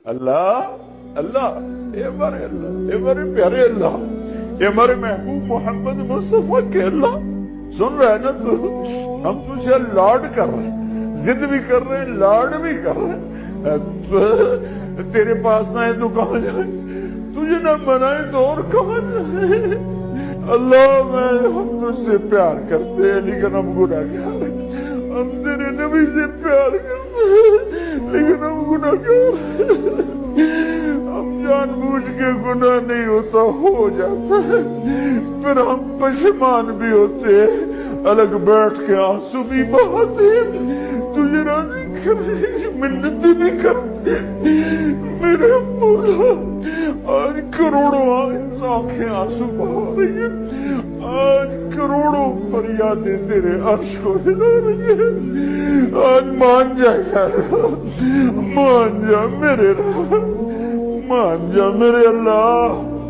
اللہ اللہ، اے ہمارے پیارے اللہ، اے ہمارے محبوب محمد مصطفیٰ کے اللہ، سن رہے نا تو؟ ہم تجھے لاڈ کر رہے ہیں، ضد بھی کر رہے ہیں، لاڈ بھی کر رہے ہیں۔ تیرے پاس نہ ہے تو کہاں جائیں، تجھے نہ منائے تو اور کہاں جائیں۔ اللہ ہم تجھ سے پیار کرتے ہیں لیکن ہم گناہگار ہیں، ہم تیرے نبی سے پیار کرتے ہیں لیکن ہم گناہگار ہیں، ہم جان بوجھ کے گناہ نہیں ہوتا ہو جاتا ہے، پھر ہم پشیمان بھی ہوتے ہیں، الگ بیٹھ کے آنسو بھی بہاتے ہیں، تجھے راضی کرنے کی منتیں بھی کرتے ہیں۔ میرے مولا آج کروڑوں آنکھیں آنسو بہا رہی ہیں، آج کروڑوں فریادیں تیرے عرش کو ہلا رہی ہیں، آج مان جا یار، مان جا میرے رب، مان جا میرے اللہ۔